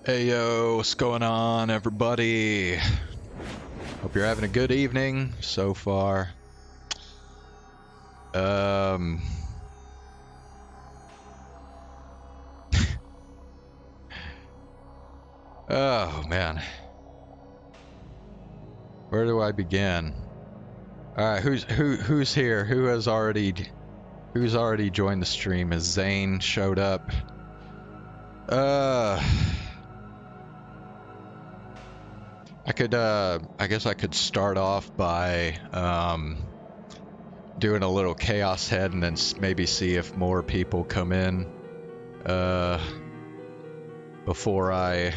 Hey yo, what's going on, everybody? Hope you're having a good evening so far. Oh man, where do I begin? All right, who's here? Who's already joined the stream? Has Zane showed up? I guess I could start off by doing a little chaos head and then maybe see if more people come in before I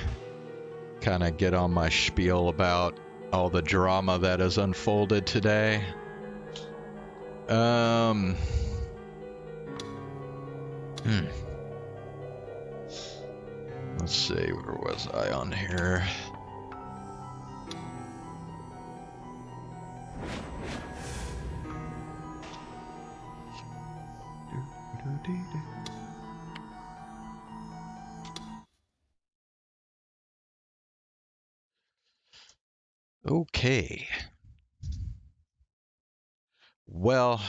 kind of get on my spiel about all the drama that has unfolded today. Let's see, where was I on here? Okay. Well,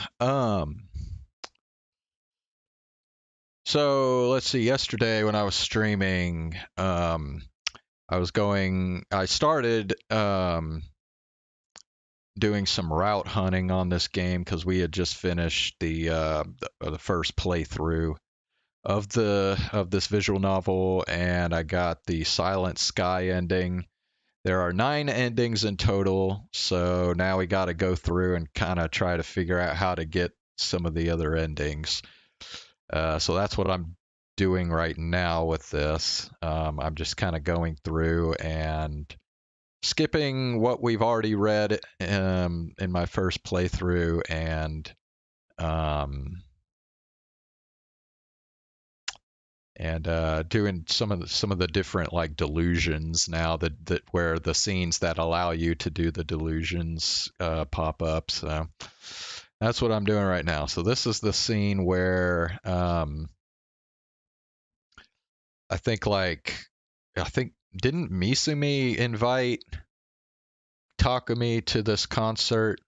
so let's see, yesterday when I was streaming, I started doing some route hunting on this game because we had just finished the first playthrough of this visual novel, and I got the Silent Sky ending. There are 9 endings in total, so now we got to go through and kind of try to figure out how to get some of the other endings. So that's what I'm doing right now with this. I'm just kind of going through and skipping what we've already read in my first playthrough, and doing some of the different like delusions now that where the scenes that allow you to do the delusions pop up. So that's what I'm doing right now. So this is the scene where I think didn't Misumi invite Takumi to this concert?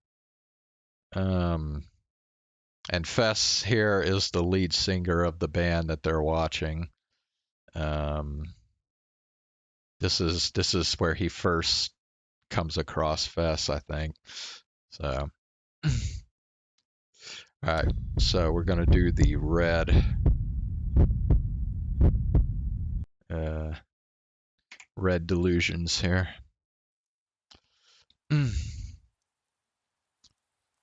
And Fess here is the lead singer of the band that they're watching. This is where he first comes across Fess, I think. So, all right. So we're gonna do the red delusions here.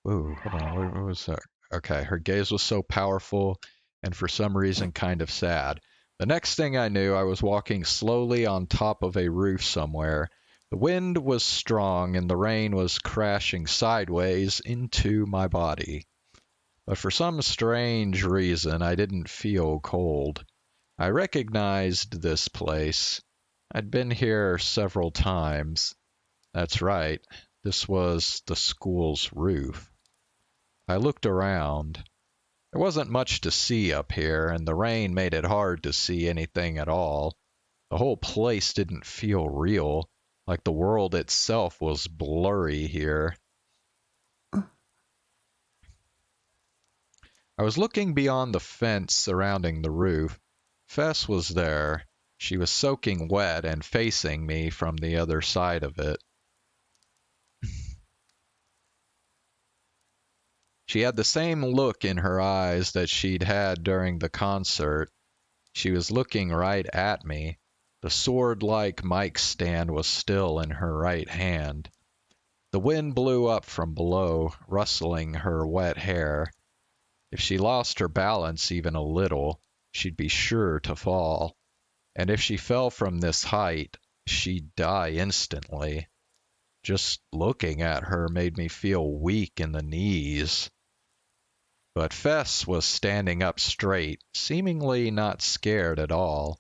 Whoa, hold on. What was that? Okay, her gaze was so powerful and for some reason kind of sad. The next thing I knew, I was walking slowly on top of a roof somewhere. The wind was strong and the rain was crashing sideways into my body. But for some strange reason, I didn't feel cold. I recognized this place. I'd been here several times. That's right, this was the school's roof. I looked around. There wasn't much to see up here, and the rain made it hard to see anything at all. The whole place didn't feel real, like the world itself was blurry here. I was looking beyond the fence surrounding the roof. Fess was there. She was soaking wet and facing me from the other side of it. She had the same look in her eyes that she'd had during the concert. She was looking right at me. The sword-like mic stand was still in her right hand. The wind blew up from below, rustling her wet hair. If she lost her balance even a little, she'd be sure to fall. And if she fell from this height, she'd die instantly. Just looking at her made me feel weak in the knees. But Fess was standing up straight, seemingly not scared at all.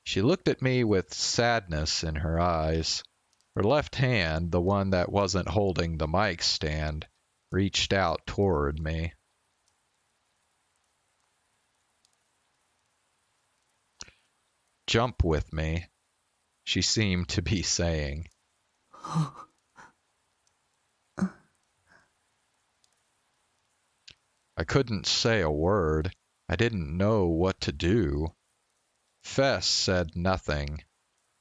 She looked at me with sadness in her eyes. Her left hand, the one that wasn't holding the mic stand, reached out toward me. jump with me, she seemed to be saying. I couldn't say a word. I didn't know what to do. Fess said nothing,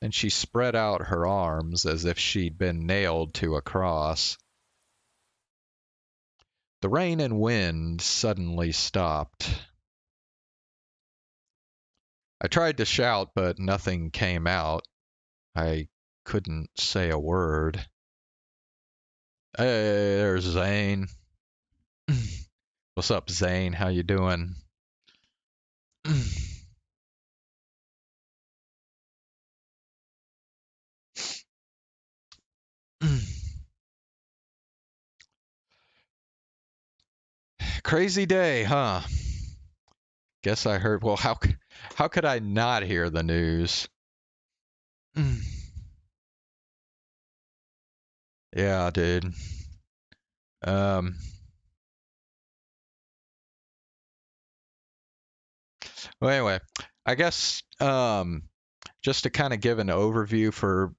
and she spread out her arms as if she'd been nailed to a cross. The rain and wind suddenly stopped. I tried to shout, but nothing came out. I couldn't say a word. Hey, there's Zane. What's up, Zane? How you doing? Crazy day, huh? Guess I heard. Well, how could I not hear the news? Yeah, dude. Um. Well, anyway, I guess just to kind of give an overview for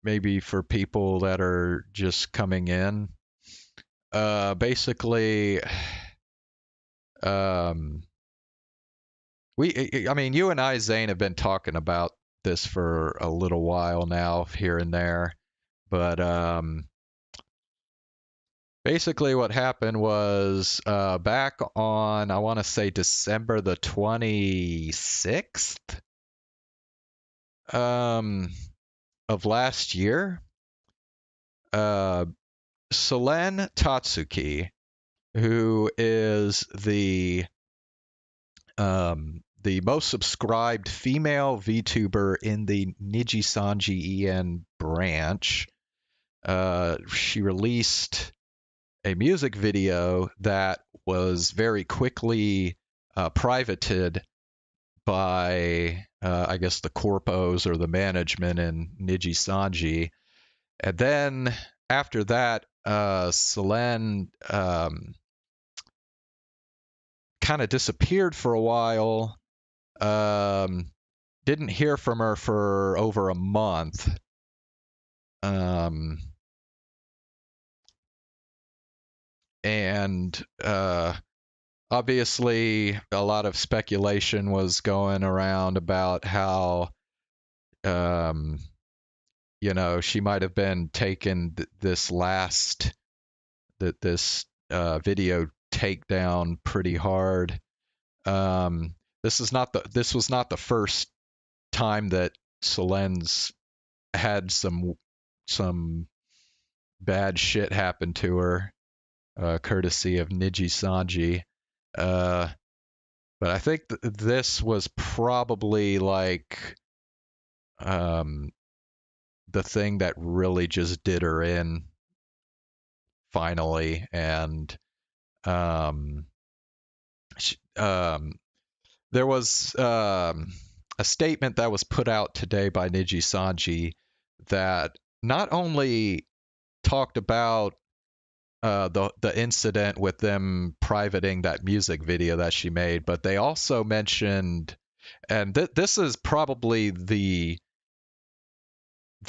maybe for people that are just coming in. Basically, um, I mean, you and I, Zane, have been talking about this for a little while now, here and there. But basically, what happened was back on, I want to say December the 26th um, of last year, uh, Selen Tatsuki, who is the most subscribed female VTuber in the Nijisanji EN branch. She released a music video that was very quickly privated by, I guess, the corpos or the management in Nijisanji. And then after that, Selen kind of disappeared for a while. Didn't hear from her for over a month. And obviously, a lot of speculation was going around about how, she might have been taking this video takedown pretty hard. This was not the first time that Selen's had some bad shit happen to her, courtesy of Nijisanji. But I think this was probably like the thing that really just did her in finally. And there was a statement that was put out today by Nijisanji that not only talked about the incident with them privating that music video that she made, but they also mentioned, and this is probably the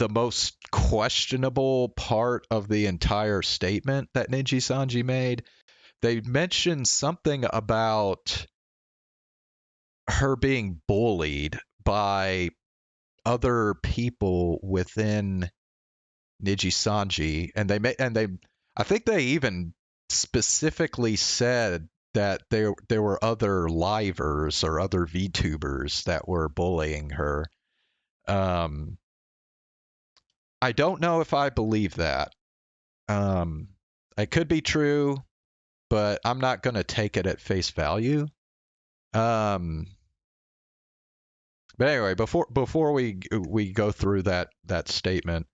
most questionable part of the entire statement that Nijisanji made. They mentioned something about her being bullied by other people within Nijisanji, and I think they even specifically said that there were other livers or other VTubers that were bullying her. I don't know if I believe that. It could be true, but I'm not going to take it at face value. But anyway, before we go through that statement,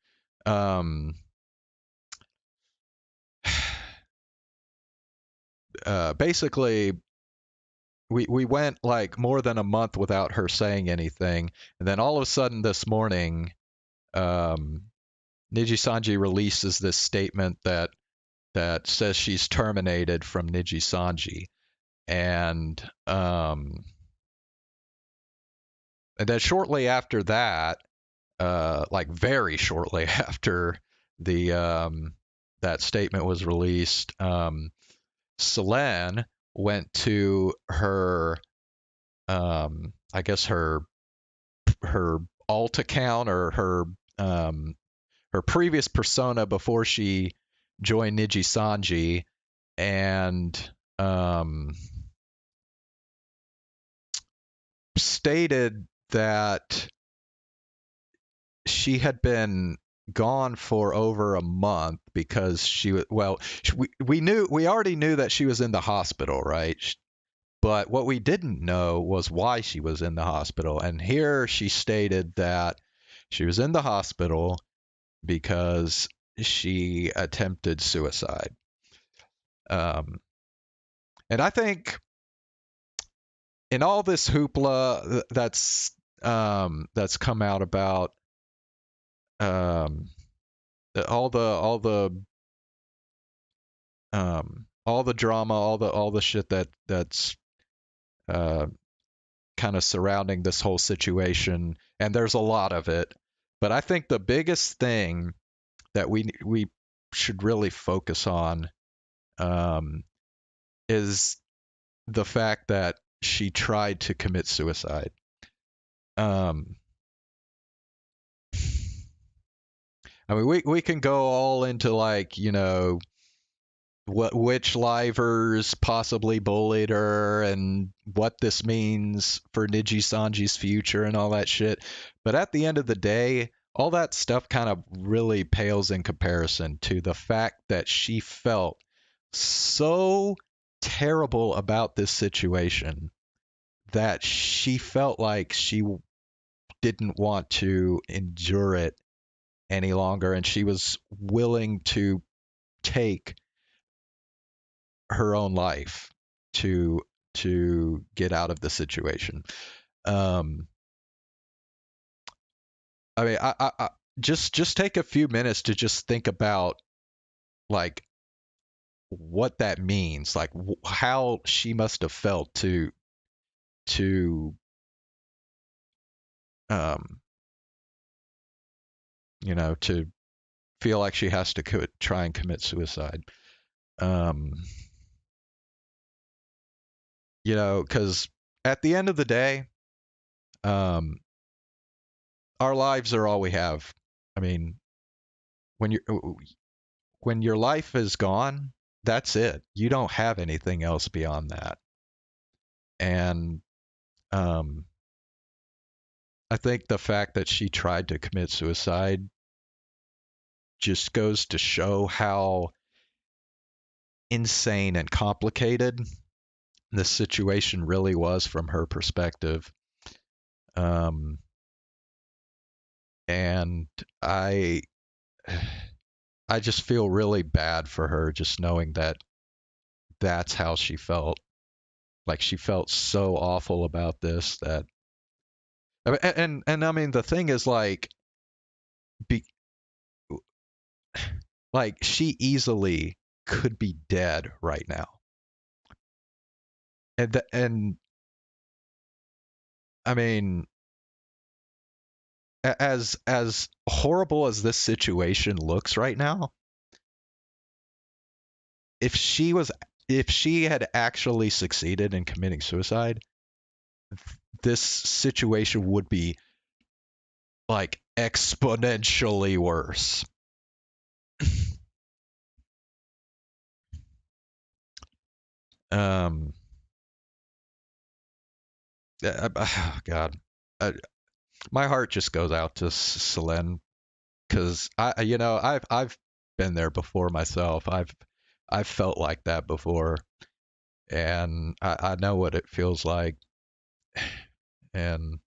basically we went like more than a month without her saying anything, and then all of a sudden this morning, Nijisanji releases this statement that says she's terminated from Nijisanji, and And then shortly after that, like very shortly after the that statement was released, Selen went to her, I guess her alt account or her previous persona before she joined Nijisanji, and stated that she had been gone for over a month because she was we already knew that she was in the hospital, right? But what we didn't know was why she was in the hospital. And here she stated that she was in the hospital because she attempted suicide. Um, and I think in all this hoopla that's come out about um, all the drama, all the shit that's uh, kind of surrounding this whole situation, and there's a lot of it. But I think the biggest thing that we should really focus on um, is the fact that she tried to commit suicide. Um, I mean, we can go all into like which livers possibly bullied her and what this means for Nijisanji's future and all that shit. But at the end of the day, all that stuff kind of really pales in comparison to the fact that she felt so terrible about this situation that she felt like she didn't want to endure it any longer, and she was willing to take her own life to get out of the situation. Um, I mean, I just take a few minutes to just think about like what that means, like how she must have felt to um, to feel like she has to try and commit suicide. Um, because at the end of the day, um, our lives are all we have. I mean, when you when your life is gone, that's it. You don't have anything else beyond that. And um, I think the fact that she tried to commit suicide just goes to show how insane and complicated the situation really was from her perspective. Um, and I just feel really bad for her just knowing that that's how she felt. Like she felt so awful about this that and I mean the thing is be, like she easily could be dead right now. And I mean as horrible as this situation looks right now, if she was if she had actually succeeded in committing suicide, this situation would be like exponentially worse. um God, uh, my heart just goes out to Selene because I've been there before myself. I've felt like that before, and I know what it feels like. And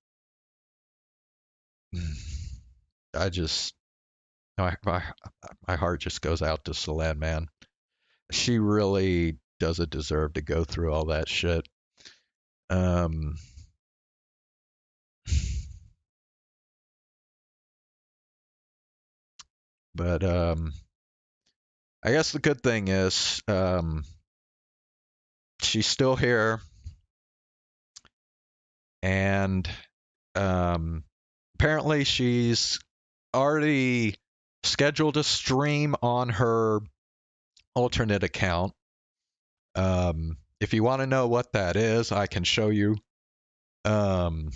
I just my heart just goes out to Selene, man. She really doesn't deserve to go through all that shit. Um, but I guess the good thing is she's still here, and Um, apparently, she's already scheduled a stream on her alternate account. If you want to know what that is, I can show you. Um,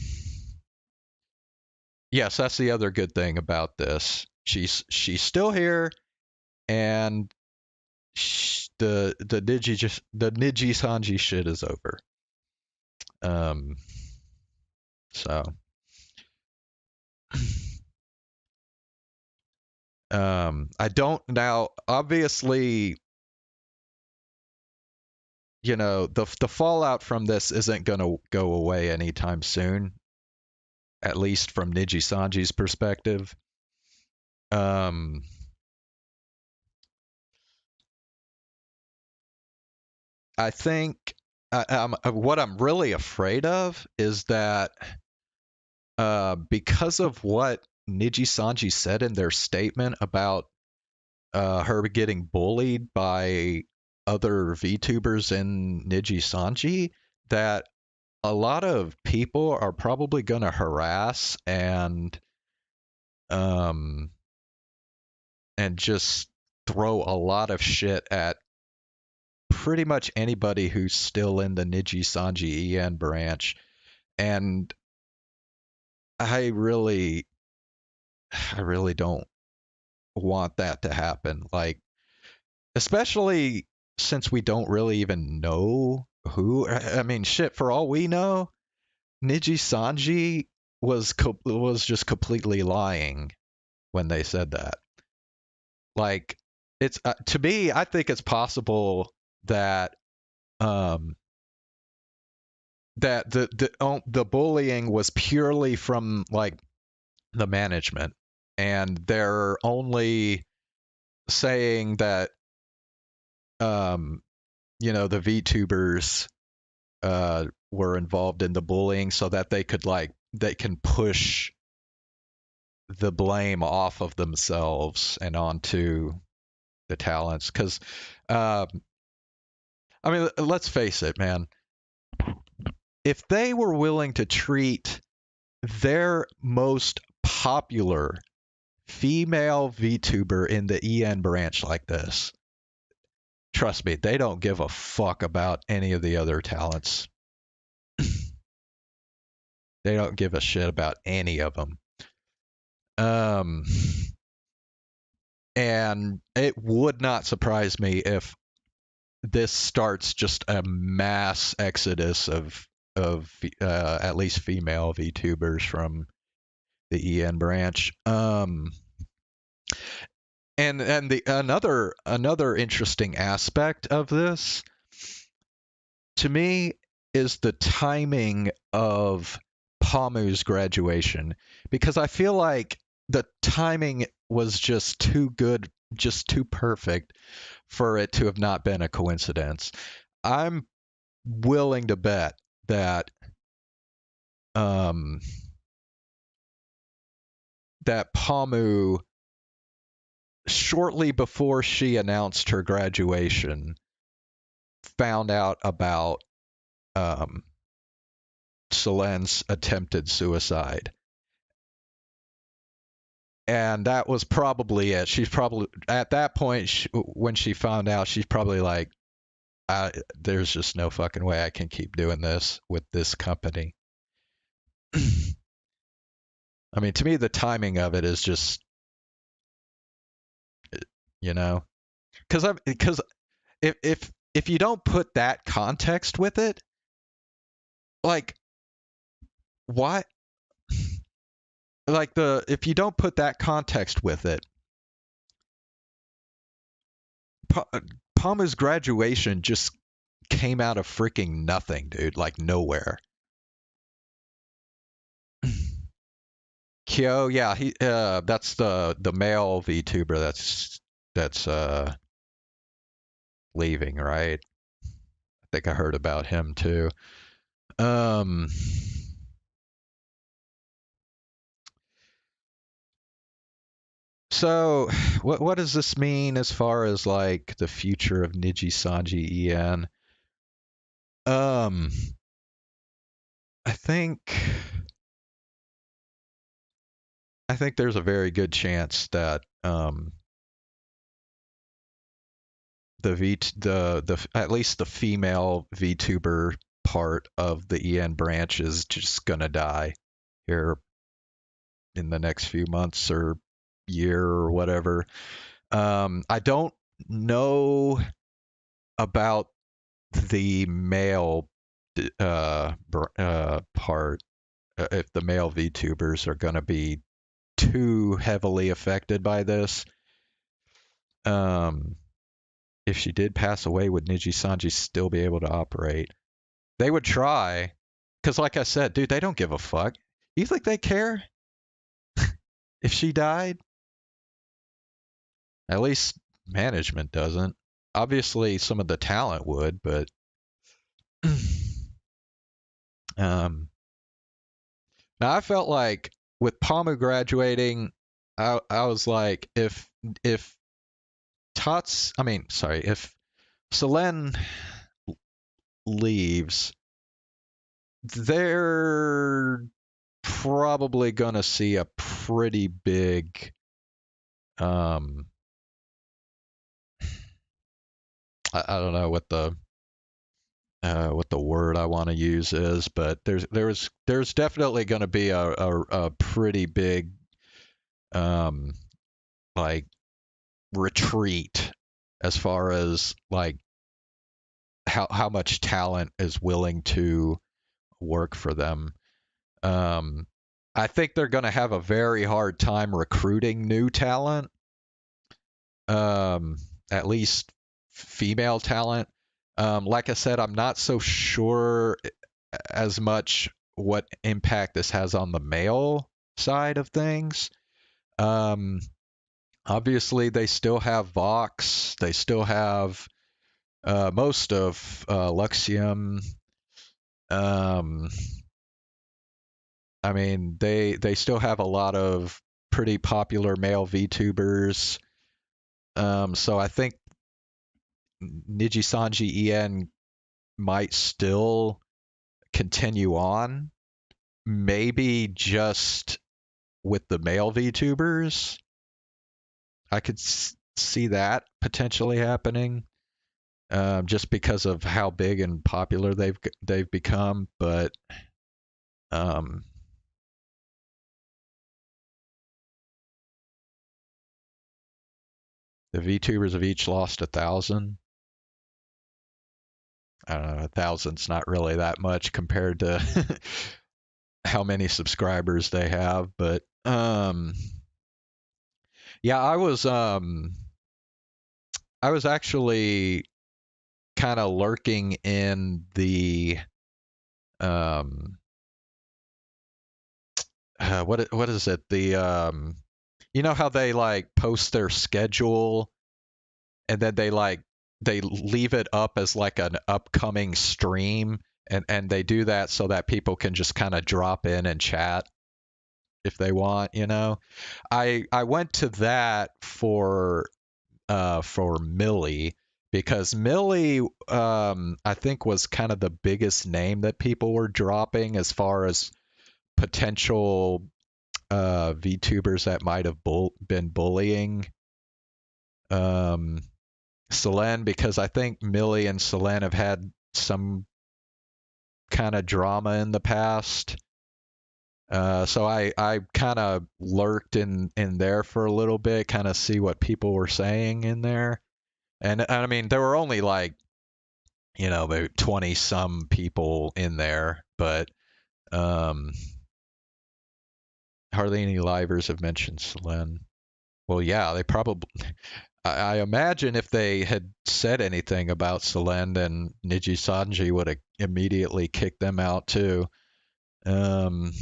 yes, that's the other good thing about this. She's still here, and the Nijisanji shit is over. Um, so I don't now. Obviously, the fallout from this isn't gonna go away anytime soon. At least from Nijisanji's perspective. Um, I think what I'm really afraid of is that because of what Nijisanji said in their statement about her getting bullied by other VTubers in Nijisanji, that a lot of people are probably going to harass um and just throw a lot of shit at pretty much anybody who's still in the Nijisanji EN branch. And I really don't want that to happen. Like, especially since we don't really even know who. I mean, shit. For all we know, Nijisanji was just completely lying when they said that. Like, it's to me, I think it's possible that um that the bullying was purely from like the management, and they're only saying that um the VTubers were involved in the bullying so that they can push the blame off of themselves and onto the talents. Because uh, I mean, let's face it, man. If they were willing to treat their most popular female VTuber in the EN branch like this, trust me, they don't give a fuck about any of the other talents. They don't give a shit about any of them. Um, and it would not surprise me if this starts just a mass exodus of at least female VTubers from the EN branch. And the another interesting aspect of this to me is the timing of Pamu's graduation, because I feel like the timing was just too good, just too perfect for it to have not been a coincidence. I'm willing to bet that um that Pamu, shortly before she announced her graduation, found out about um Selen's attempted suicide. And that was probably it. She's probably at that point when she found out, she's probably like, "There's just no fucking way I can keep doing this with this company." I mean, to me, the timing of it is just, you know, because if you don't put that context with it, like why, like the if you don't put that context with it, pa- Palmer's graduation just came out of freaking nothing, dude. Like nowhere. Kyo, yeah, he that's the male VTuber that's leaving, right? I think I heard about him too. Um so what does this mean as far as like the future of Nijisanji EN? Um I think I think there's a very good chance that the at least the female VTuber part of the EN branch is just gonna die here in the next few months or year or whatever. I don't know about the male part, if the male VTubers are going to be too heavily affected by this. Um, if she did pass away, would Nijisanji still be able to operate? They would try, because like I said, dude, they don't give a fuck. You think they care if she died? At least management doesn't. Obviously, some of the talent would, but um, now I felt like with Palmu graduating, I was like, if if Selen leaves, they're probably gonna see a pretty big I don't know what the word I want to use is, but there's definitely going to be a pretty big um, like retreat as far as like how much talent is willing to work for them. Um, I think they're going to have a very hard time recruiting new talent, um, at least female talent. Like I said, I'm not so sure as much what impact this has on the male side of things. Um, Obviously, they still have Vox. They still have most of Luxium. Um, I mean, they still have a lot of pretty popular male VTubers. So I think Nijisanji En might still continue on, maybe just with the male VTubers. I could see that potentially happening, just because of how big and popular they've become. But um, the VTubers have each lost 1,000. I don't know, 1,000's not really that much compared to how many subscribers they have. But yeah, I was actually kind of lurking in the um what is it, the you know how they like post their schedule and then they leave it up as like an upcoming stream, and they do that so that people can just kind of drop in and chat if they want, you know. I went to that for Millie, because Millie, I think, was kind of the biggest name that people were dropping as far as potential VTubers that might have been bullying um, Selen, because I think Millie and Selen have had some kind of drama in the past. So I kind of lurked in there for a little bit, kind of see what people were saying in there. And I mean, there were only like, about 20 some people in there, but um, hardly any livers have mentioned Selen. Well, yeah, they probably. I imagine if they had said anything about Selen, then Nijisanji would have immediately kicked them out too. Um,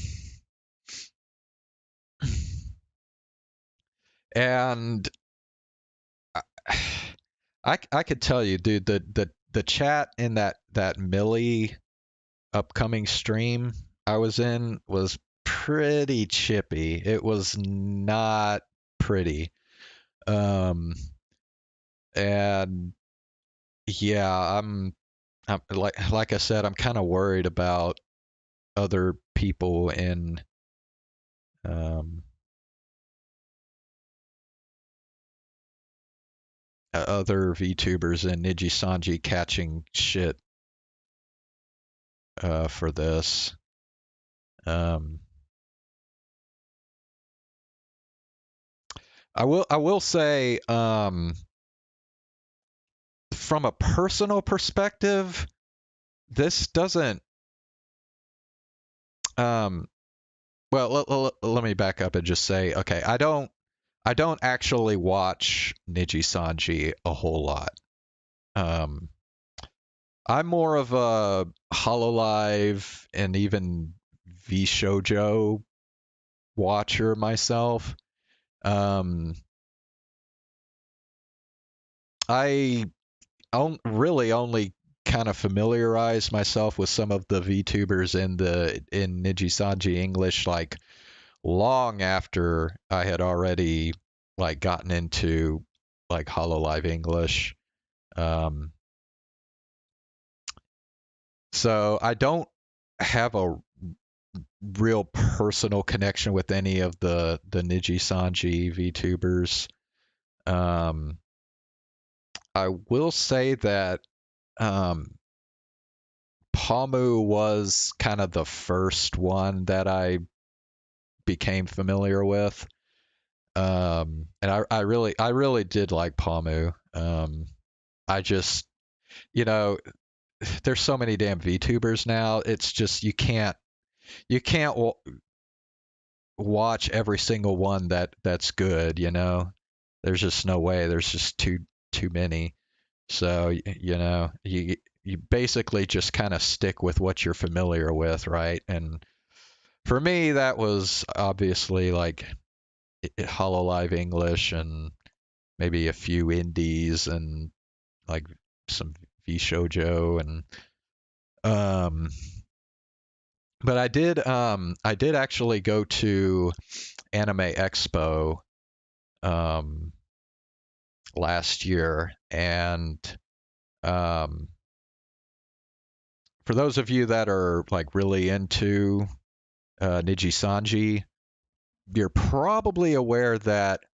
and I could tell you, dude, the chat in that Millie upcoming stream I was in was pretty chippy. It was not pretty. Um, and yeah, I'm like I said, I'm kind of worried about other people in um other VTubers and Nijisanji catching shit for this. Um, I will say, from a personal perspective, this doesn't. Um, well, let me back up and just say, okay, I don't actually watch Nijisanji a whole lot. Um, I'm more of a Hololive and even VShojo watcher myself. Um, I really only kind of familiarize myself with some of the VTubers in Nijisanji English like long after I had already like gotten into like Hololive English. Um, so I don't have a real personal connection with any of the Nijisanji VTubers. Um, I will say that um, Pamu was kind of the first one that I became familiar with. And I really did like Pamu. I just, you know, there's so many damn VTubers now. It's just you can't watch every single one that's good. There's just no way. There's just too many. So you basically just kind of stick with what you're familiar with, right? And for me, that was obviously like Hololive English and maybe a few indies and like some V Shoujo and um but I did actually go to Anime Expo um last year, and um for those of you that are like really into Nijisanji, you're probably aware that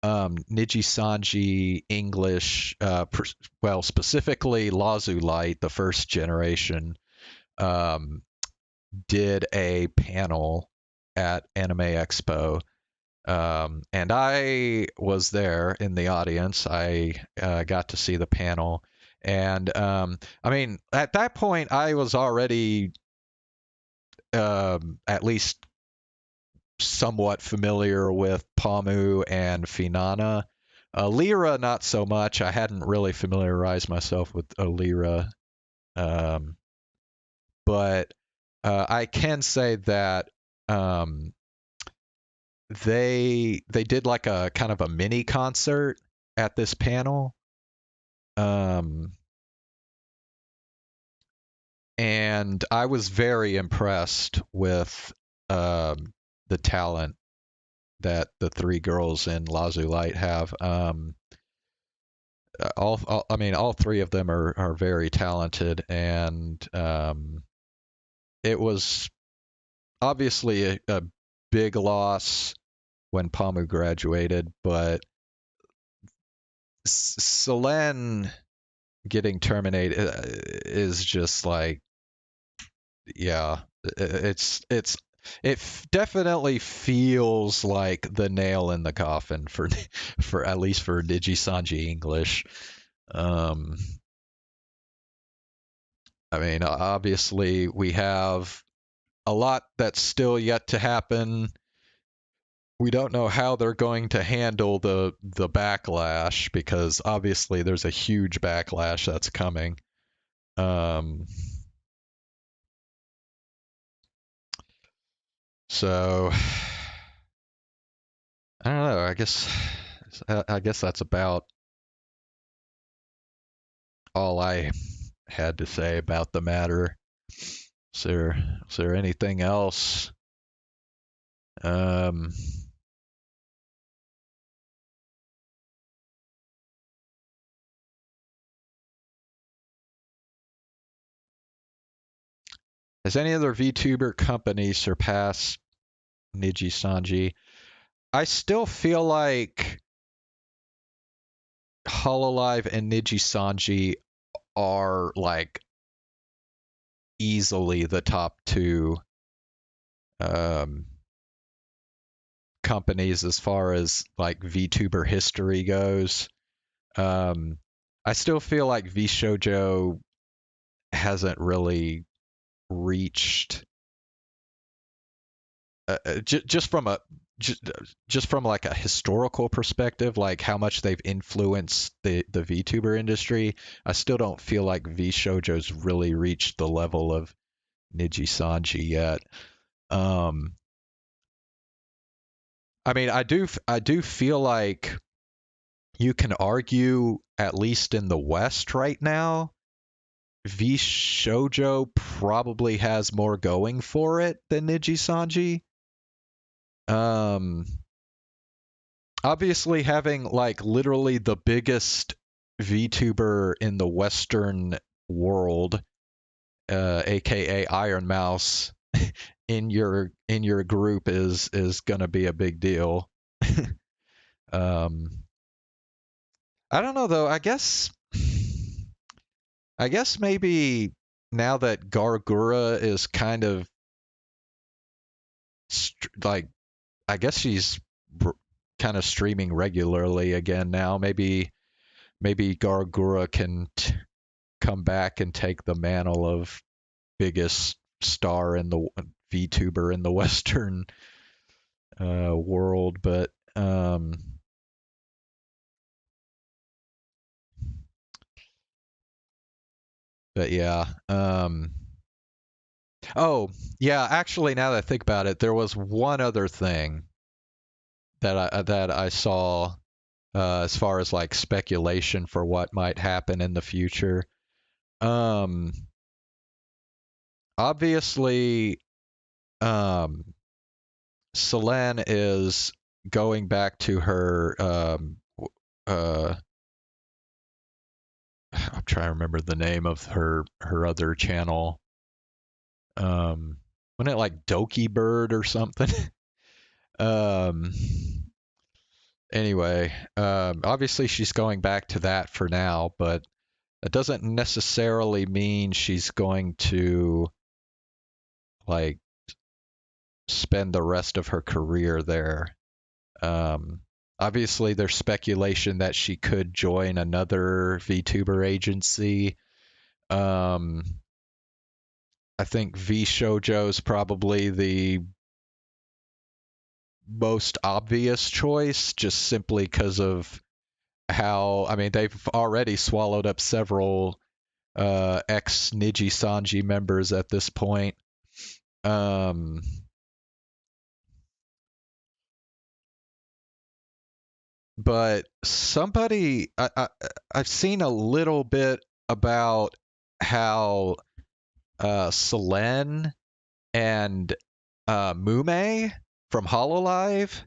Nijisanji English, well, specifically Lazulite, the first generation, um, did a panel at Anime Expo. And I was there in the audience. I got to see the panel. And I mean, at that point, I was already at least somewhat familiar with Pamu and Finana. Lyra, not so much. I hadn't really familiarized myself with Lyra. Um, but I can say that um, they did like a kind of a mini concert at this panel. Um, and I was very impressed with the talent that the three girls in Lazu Light have. I mean, all three of them are very talented, and it was obviously a big loss when Pamu graduated, but Selen getting terminated is just like, yeah, it definitely feels like the nail in the coffin for for at least for Nijisanji English. Um, I mean, obviously we have a lot that's still yet to happen. We don't know how they're going to handle the backlash, because obviously there's a huge backlash that's coming. Um, so I don't know. I guess that's about all I had to say about the matter. Is there anything else? Um, has any other VTuber company surpassed Nijisanji? I still feel like Hololive and Nijisanji are like easily the top two um, companies as far as like VTuber history goes. Um, I still feel like VShojo hasn't really reached just from a just, just from like a historical perspective, like how much they've influenced the VTuber industry. I still don't feel like VShojo's really reached the level of Nijisanji yet. Um, I mean, I do feel like you can argue, at least in the West right now, V Shoujo probably has more going for it than Nijisanji. Um, Obviously, having like literally the biggest VTuber in the Western world, aka Iron Mouse, in your group is gonna be a big deal. um, I don't know though. I guess maybe now that Gargura is kind of like, I guess she's kind of streaming regularly again now. Maybe Gargura can come back and take the mantle of biggest star in the VTuber in the Western world. But yeah. Oh yeah. Actually, now that I think about it, there was one other thing that I saw as far as like speculation for what might happen in the future. Um, Obviously, um, Selen is going back to her. Uh, I'm trying to remember the name of her other channel. Um, wasn't it like Doki Bird or something? um, anyway, obviously she's going back to that for now, but that doesn't necessarily mean she's going to like spend the rest of her career there. Um, Obviously, there's speculation that she could join another VTuber agency. Um, I think V Shoujo's probably the most obvious choice, just simply because of how, I mean, they've already swallowed up several ex Nijisanji members at this point. Um, but I've seen a little bit about how Selen and Mume from Hololive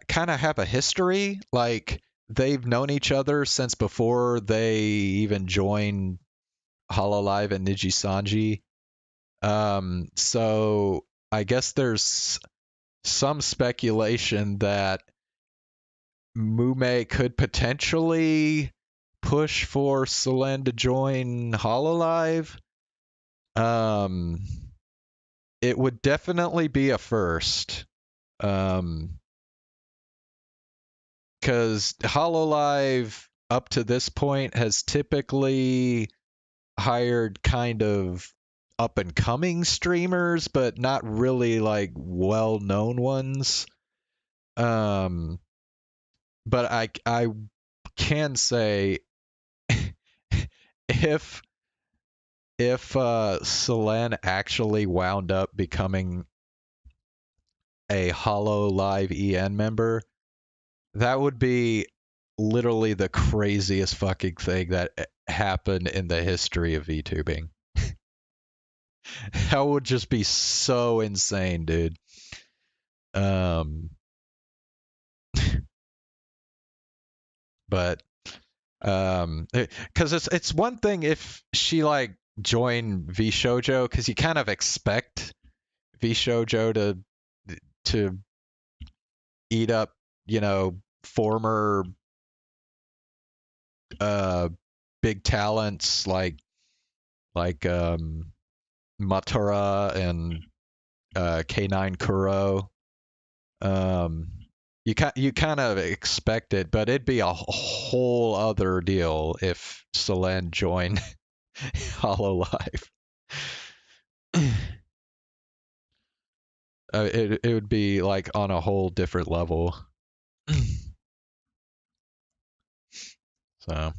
kind of have a history. Like they've known each other since before they even joined Hololive and Nijisanji. So I guess there's some speculation that Mume could potentially push for Selen to join Hololive. Um, it would definitely be a first. Um, because Hololive up to this point has typically hired kind of up and coming streamers, but not really like well known ones. Um, but I can say if Selen actually wound up becoming a Hololive EN member, that would be literally the craziest fucking thing that happened in the history of VTubing. That would just be so insane, dude. Um, but because it's one thing if she like joined V Shoujo, because you kind of expect V Shoujo to eat up, you know, former uh big talents like Matura and K9 Kuro. Um, you kind of expect it, but it'd be a whole other deal if Selen joined Hololive. It would be like on a whole different level. So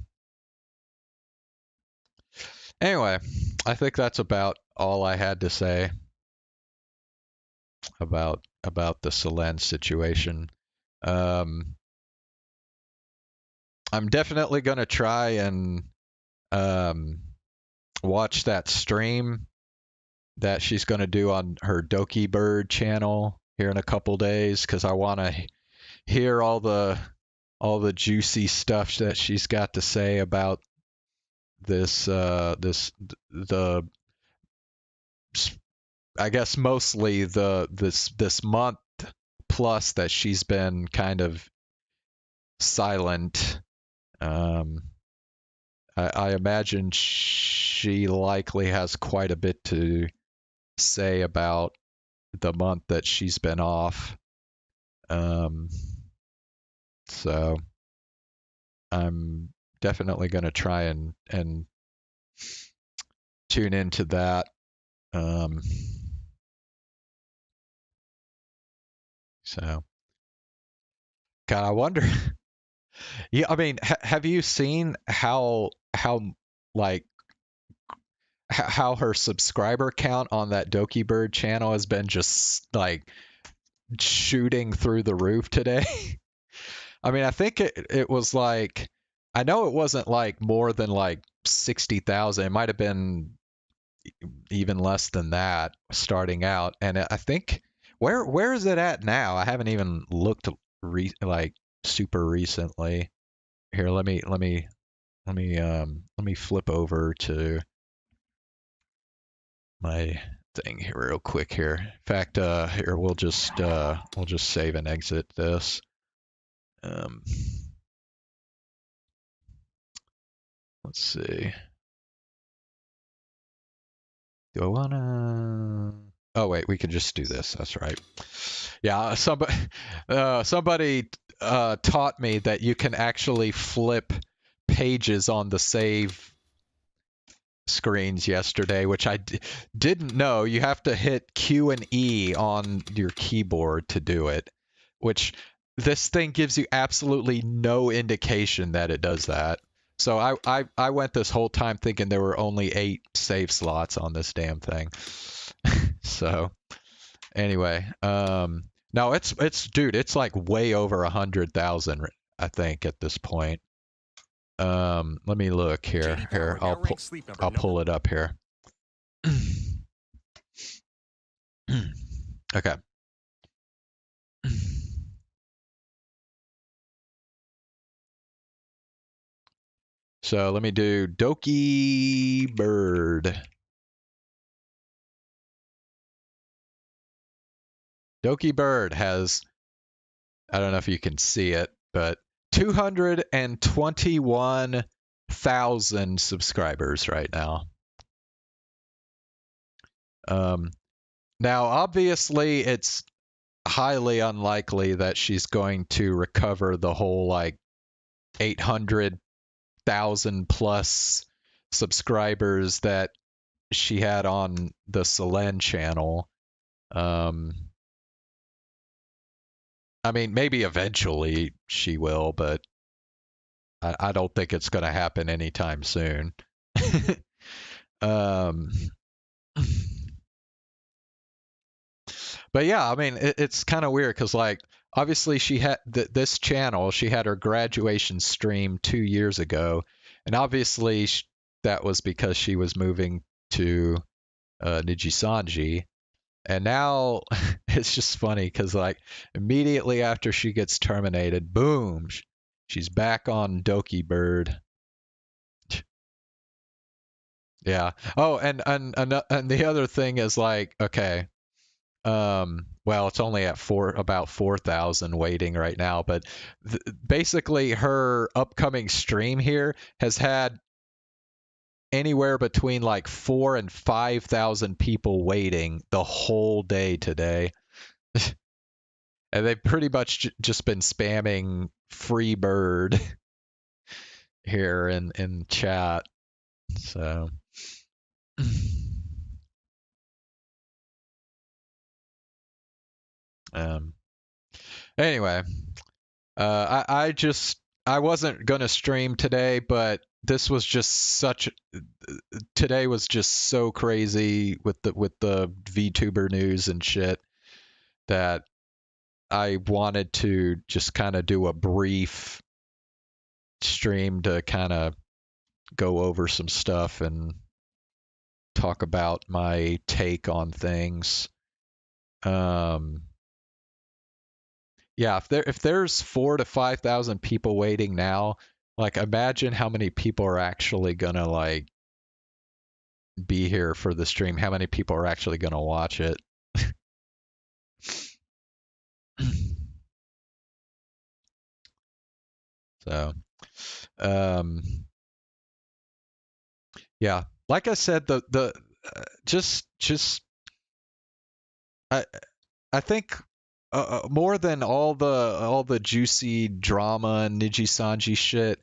anyway, I think that's about all I had to say about the Selen situation. I'm definitely gonna try and um, watch that stream that she's gonna do on her Doki Bird channel here in a couple days because I want to hear all the juicy stuff that she's got to say about the I guess mostly this month plus that she's been kind of silent. Um, I imagine she likely has quite a bit to say about the month that she's been off. Um, so I'm definitely going to try and tune into that. Um, so, God, I wonder. Yeah, I mean, have you seen like how her subscriber count on that Doki Bird channel has been just like shooting through the roof today? I mean, I think it was like I know it wasn't like more than like 60,000. It might have been even less than that starting out. And I think where is it at now? I haven't even looked like super recently. Here, let me flip over to my thing here real quick here. In fact, here we'll just save and exit this. Um, let's see. Do I wanna? Oh wait, we can just do this. That's right. Yeah, somebody taught me that you can actually flip pages on the save screens yesterday, which I didn't know. You have to hit Q and E on your keyboard to do it, which this thing gives you absolutely no indication that it does that. So I went this whole time thinking there were only 8 save slots on this damn thing. So anyway, no, it's dude, it's like way over 100,000, I think, at this point. Let me look here. Here, I'll pull it up here. Okay. So let me do Doki Bird. Doki Bird has, I don't know if you can see it, but 221,000 subscribers right now. Now, obviously, it's highly unlikely that she's going to recover the whole like 800,000 plus subscribers that she had on the Selen channel. I mean, maybe eventually she will, but I don't think it's going to happen anytime soon. um, but yeah, I mean, it's kind of weird because like obviously she had this channel. She had her graduation stream 2 years ago, and obviously that was because she was moving to Nijisanji. And now it's just funny because like immediately after she gets terminated, boom, she's back on Doki Bird. Yeah. Oh, and the other thing is like, okay, well, it's only at about 4,000 waiting right now, but basically her upcoming stream here has had anywhere between like 4 and 5,000 people waiting the whole day today. And they've pretty much just been spamming free bird here in chat. So um anyway, I wasn't gonna stream today, but this was just such today was just so crazy with the VTuber news and shit that I wanted to just kind of do a brief stream to kind of go over some stuff and talk about my take on things. Yeah, if there's 4 to 5,000 people waiting now, like imagine how many people are actually gonna like be here for the stream. How many people are actually gonna watch it? So, um, yeah, like I said, the just I I think more than all the juicy drama and Nijisanji shit,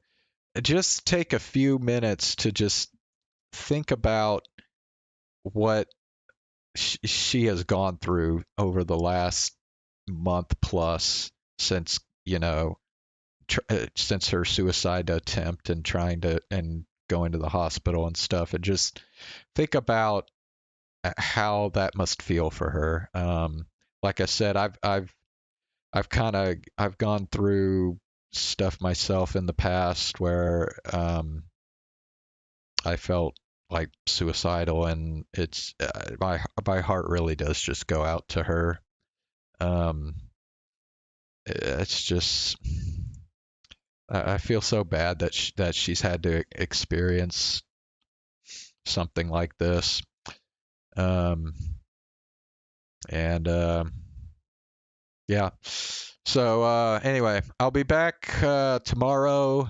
just take a few minutes to just think about what she has gone through over the last month plus since since her suicide attempt and trying to and going to the hospital and stuff, and just think about how that must feel for her. Like I said, I've gone through stuff myself in the past where I felt like suicidal, and it's my heart really does just go out to her. Um, it's just I feel so bad that she's had to experience something like this. Um, and yeah. So anyway, I'll be back tomorrow.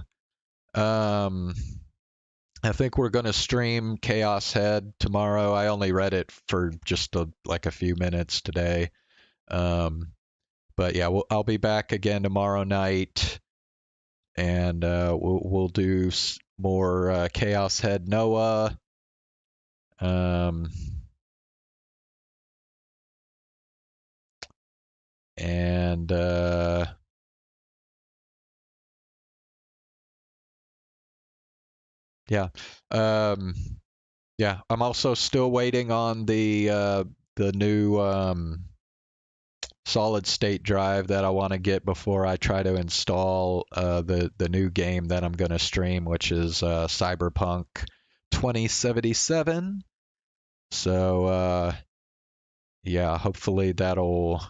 Um, I think we're gonna stream Chaos Head tomorrow. I only read it for just like a few minutes today. Um, but yeah, I'll be back again tomorrow night, and we'll do more Chaos Head Noah. Um, and yeah, um, yeah. I'm also still waiting on the new solid state drive that I want to get before I try to install the new game that I'm going to stream, which is Cyberpunk 2077. So yeah, hopefully that'll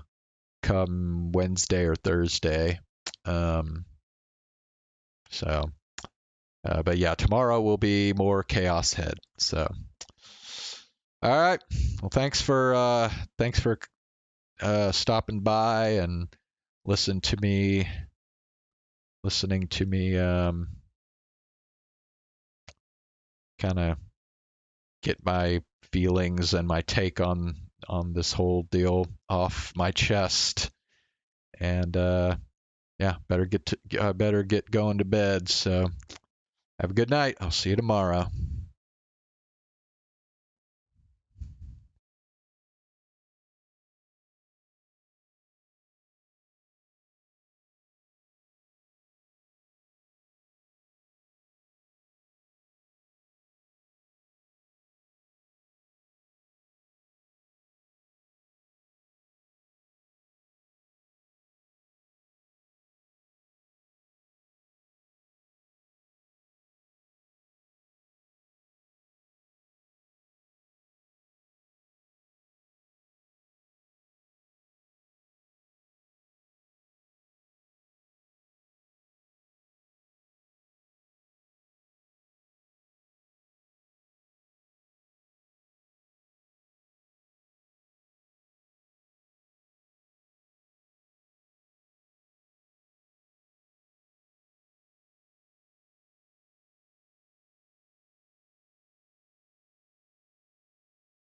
come Wednesday or Thursday. Um, so, but yeah, tomorrow will be more Chaos Head. So, all right. Well, thanks for stopping by and listen to me listening to me kind of get my feelings and my take on this whole deal off my chest. And yeah, better get going to bed. So have a good night. I'll see you tomorrow.